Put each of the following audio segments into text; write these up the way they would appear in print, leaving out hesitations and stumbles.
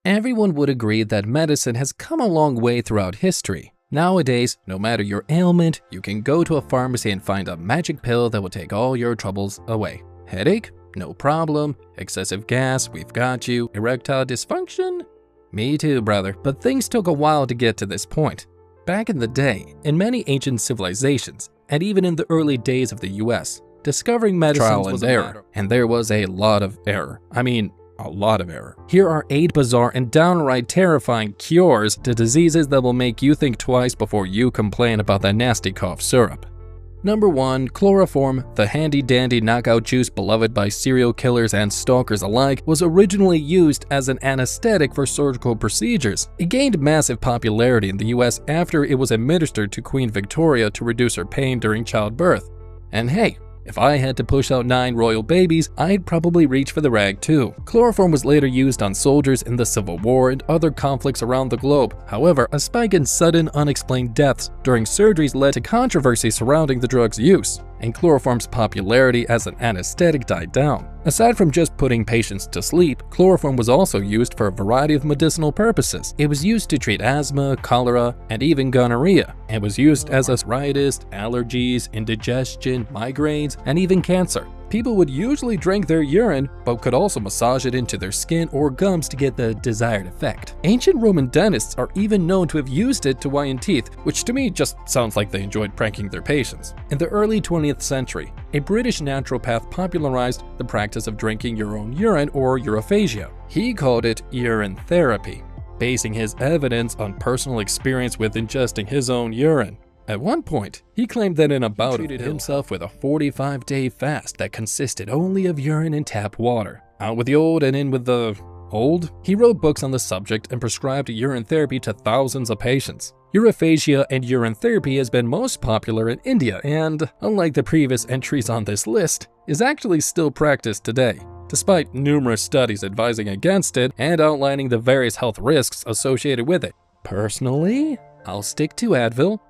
Everyone would agree that medicine has come a long way throughout history. Nowadays, no matter your ailment, you can go to a pharmacy and find a magic pill that will take all your troubles away. Headache? No problem. Excessive gas? We've got you. Erectile dysfunction? Me too, brother. But things took a while to get to this point. Back in the day, in many ancient civilizations, and even in the early days of the US, discovering medicines was error, and there was a lot of error. A lot of error. Here are 8 bizarre and downright terrifying cures to diseases that will make you think twice before you complain about that nasty cough syrup. Number 1. Chloroform, the handy-dandy knockout juice beloved by serial killers and stalkers alike, was originally used as an anesthetic for surgical procedures. It gained massive popularity in the US after it was administered to Queen Victoria to reduce her pain during childbirth. And hey, if I had to push out 9 royal babies, I'd probably reach for the rag too. Chloroform was later used on soldiers in the Civil War and other conflicts around the globe. However, a spike in sudden, unexplained deaths during surgeries led to controversy surrounding the drug's use, and chloroform's popularity as an anesthetic died down. Aside from just putting patients to sleep, chloroform was also used for a variety of medicinal purposes. It was used to treat asthma, cholera, and even gonorrhea, and was used as arthritis, allergies, indigestion, migraines, and even cancer. People would usually drink their urine, but could also massage it into their skin or gums to get the desired effect. Ancient Roman dentists are even known to have used it to whiten teeth, which to me just sounds like they enjoyed pranking their patients. In the early 20th century, a British naturopath popularized the practice of drinking your own urine, or urophagia. He called it urine therapy, basing his evidence on personal experience with ingesting his own urine. At one point, he claimed that in a bout treated himself with a 45-day fast that consisted only of urine and tap water. Out with the old and in with the old? He wrote books on the subject and prescribed urine therapy to thousands of patients. Urophagia and urine therapy has been most popular in India and, unlike the previous entries on this list, is actually still practiced today, despite numerous studies advising against it and outlining the various health risks associated with it. Personally, I'll stick to Advil.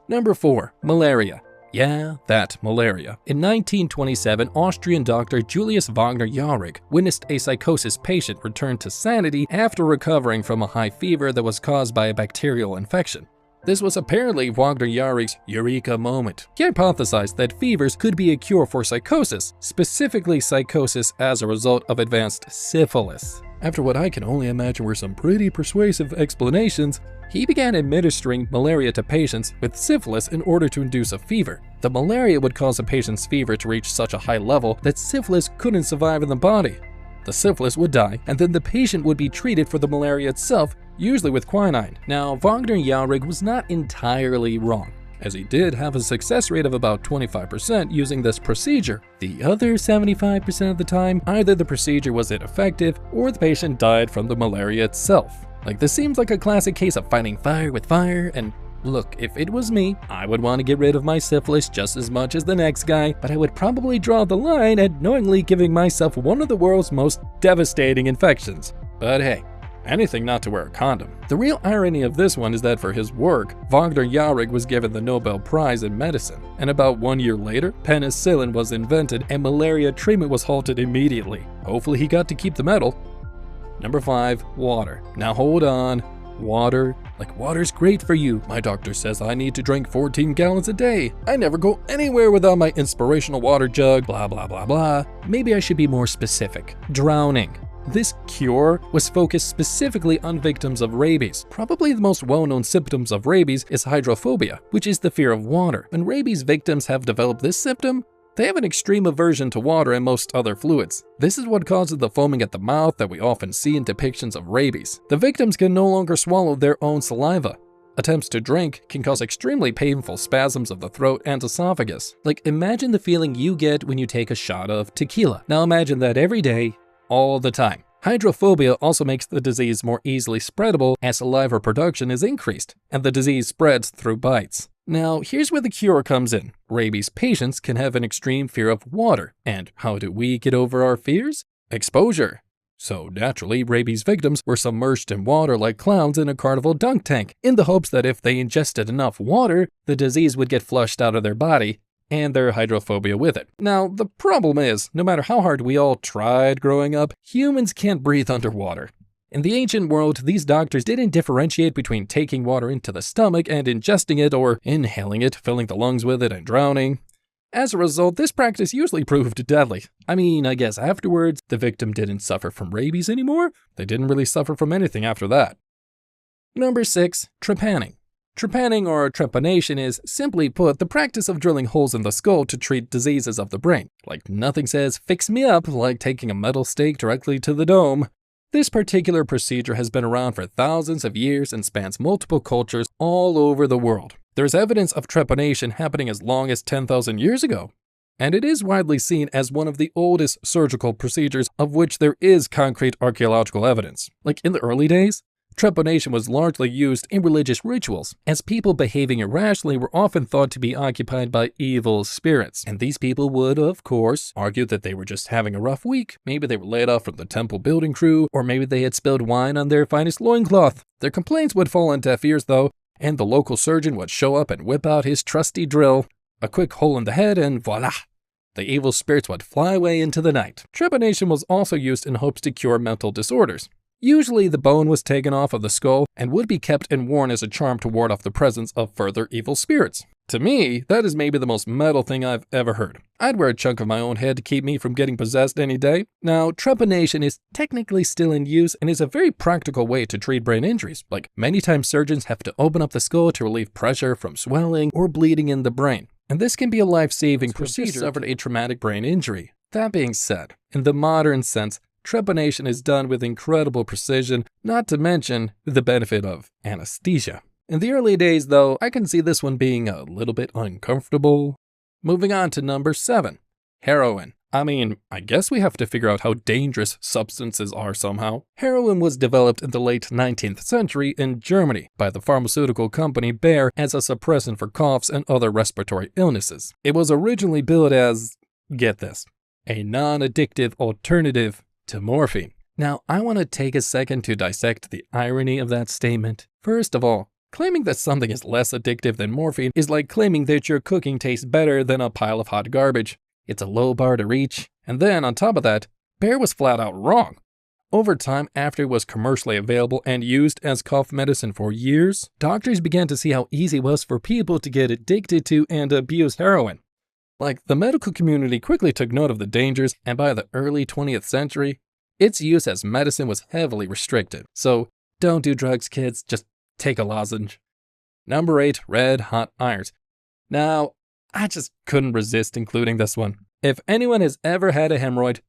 Number 4. Malaria. Yeah, that malaria. In 1927, Austrian doctor Julius Wagner-Jauregg witnessed a psychosis patient return to sanity after recovering from a high fever that was caused by a bacterial infection. This was apparently Wagner-Jauregg's eureka moment. He hypothesized that fevers could be a cure for psychosis, specifically psychosis as a result of advanced syphilis. After what I can only imagine were some pretty persuasive explanations, he began administering malaria to patients with syphilis in order to induce a fever. The malaria would cause a patient's fever to reach such a high level that syphilis couldn't survive in the body. The syphilis would die, and then the patient would be treated for the malaria itself, usually with quinine. Now, Wagner-Jauregg was not entirely wrong, as he did have a success rate of about 25% using this procedure. The other 75% of the time, either the procedure was ineffective or the patient died from the malaria itself. This seems like a classic case of fighting fire with fire, and look, if it was me, I would want to get rid of my syphilis just as much as the next guy, but I would probably draw the line at knowingly giving myself one of the world's most devastating infections. But hey, anything not to wear a condom. The real irony of this one is that for his work, Wagner-Jauregg was given the Nobel Prize in Medicine, and about 1 year later, penicillin was invented and malaria treatment was halted immediately. Hopefully he got to keep the medal. Number 5. Water. Now hold on. Water? Water's great for you. My doctor says I need to drink 14 gallons a day. I never go anywhere without my inspirational water jug, blah blah blah blah. Maybe I should be more specific. Drowning. This cure was focused specifically on victims of rabies. Probably the most well-known symptoms of rabies is hydrophobia, which is the fear of water. When rabies victims have developed this symptom, they have an extreme aversion to water and most other fluids. This is what causes the foaming at the mouth that we often see in depictions of rabies. The victims can no longer swallow their own saliva. Attempts to drink can cause extremely painful spasms of the throat and esophagus. Imagine the feeling you get when you take a shot of tequila. Now imagine that every day, all the time. Hydrophobia also makes the disease more easily spreadable as saliva production is increased, and the disease spreads through bites. Now, here's where the cure comes in. Rabies patients can have an extreme fear of water. And how do we get over our fears? Exposure. So naturally, rabies victims were submerged in water like clowns in a carnival dunk tank, in the hopes that if they ingested enough water, the disease would get flushed out of their body, and their hydrophobia with it. Now, the problem is, no matter how hard we all tried growing up, humans can't breathe underwater. In the ancient world, these doctors didn't differentiate between taking water into the stomach and ingesting it, or inhaling it, filling the lungs with it, and drowning. As a result, this practice usually proved deadly. I mean, I guess afterwards, the victim didn't suffer from rabies anymore. They didn't really suffer from anything after that. Number 6. Trepanning. Trepanning or trepanation is, simply put, the practice of drilling holes in the skull to treat diseases of the brain. Like nothing says, fix me up, like taking a metal stake directly to the dome. This particular procedure has been around for thousands of years and spans multiple cultures all over the world. There's evidence of trepanation happening as long as 10,000 years ago, and it is widely seen as one of the oldest surgical procedures of which there is concrete archaeological evidence. Like in the early days, trepanation was largely used in religious rituals, as people behaving irrationally were often thought to be occupied by evil spirits. And these people would, of course, argue that they were just having a rough week. Maybe they were laid off from the temple building crew, or maybe they had spilled wine on their finest loincloth. Their complaints would fall on deaf ears, though, and the local surgeon would show up and whip out his trusty drill, a quick hole in the head, and voila! The evil spirits would fly away into the night. Trepanation was also used in hopes to cure mental disorders. Usually the bone was taken off of the skull and would be kept and worn as a charm to ward off the presence of further evil spirits. To me, that is maybe the most metal thing I've ever heard. I'd wear a chunk of my own head to keep me from getting possessed any day. Now, trepanation is technically still in use and is a very practical way to treat brain injuries. Like, many times surgeons have to open up the skull to relieve pressure from swelling or bleeding in the brain. And this can be a life-saving procedure if you suffered a traumatic brain injury. That being said, in the modern sense, trepanation is done with incredible precision, not to mention the benefit of anesthesia. In the early days, though, I can see this one being a little bit uncomfortable. Moving on to number 7, heroin. I mean, I guess we have to figure out how dangerous substances are somehow. Heroin was developed in the late 19th century in Germany by the pharmaceutical company Bayer as a suppressant for coughs and other respiratory illnesses. It was originally billed as, get this, a non-addictive alternative to morphine. Now, I want to take a second to dissect the irony of that statement. First of all, claiming that something is less addictive than morphine is like claiming that your cooking tastes better than a pile of hot garbage. It's a low bar to reach. And then, on top of that, Bayer was flat out wrong. Over time, after it was commercially available and used as cough medicine for years, doctors began to see how easy it was for people to get addicted to and abuse heroin. Like, the medical community quickly took note of the dangers, and by the early 20th century, its use as medicine was heavily restricted. So, don't do drugs, kids, just take a lozenge. Number 8, red hot irons. Now, I just couldn't resist including this one. If anyone has ever had a hemorrhoid,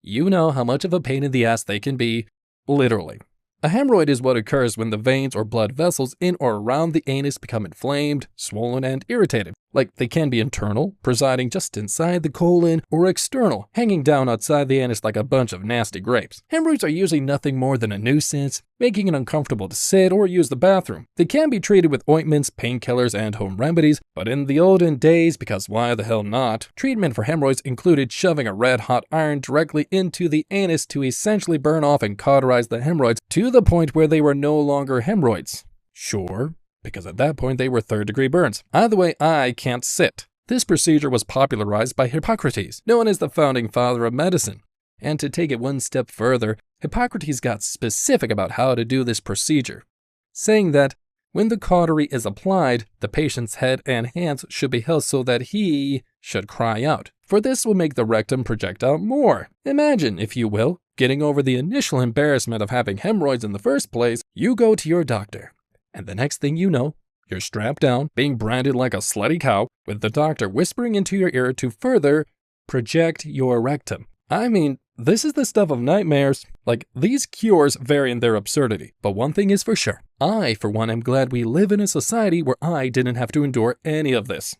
you know how much of a pain in the ass they can be, literally. A hemorrhoid is what occurs when the veins or blood vessels in or around the anus become inflamed, swollen, and irritated. Like, they can be internal, presiding just inside the colon, or external, hanging down outside the anus like a bunch of nasty grapes. Hemorrhoids are usually nothing more than a nuisance, making it uncomfortable to sit or use the bathroom. They can be treated with ointments, painkillers, and home remedies, but in the olden days, because why the hell not, treatment for hemorrhoids included shoving a red-hot iron directly into the anus to essentially burn off and cauterize the hemorrhoids to the point where they were no longer hemorrhoids. Sure, because at that point they were third-degree burns. Either way, I can't sit. This procedure was popularized by Hippocrates, known as the founding father of medicine. And to take it one step further, Hippocrates got specific about how to do this procedure, saying that when the cautery is applied, the patient's head and hands should be held so that he should cry out, for this will make the rectum project out more. Imagine, if you will, getting over the initial embarrassment of having hemorrhoids in the first place. You go to your doctor, and the next thing you know, you're strapped down, being branded like a slutty cow, with the doctor whispering into your ear to further project your rectum. I mean, this is the stuff of nightmares. Like, these cures vary in their absurdity, but one thing is for sure. I, for one, am glad we live in a society where I didn't have to endure any of this.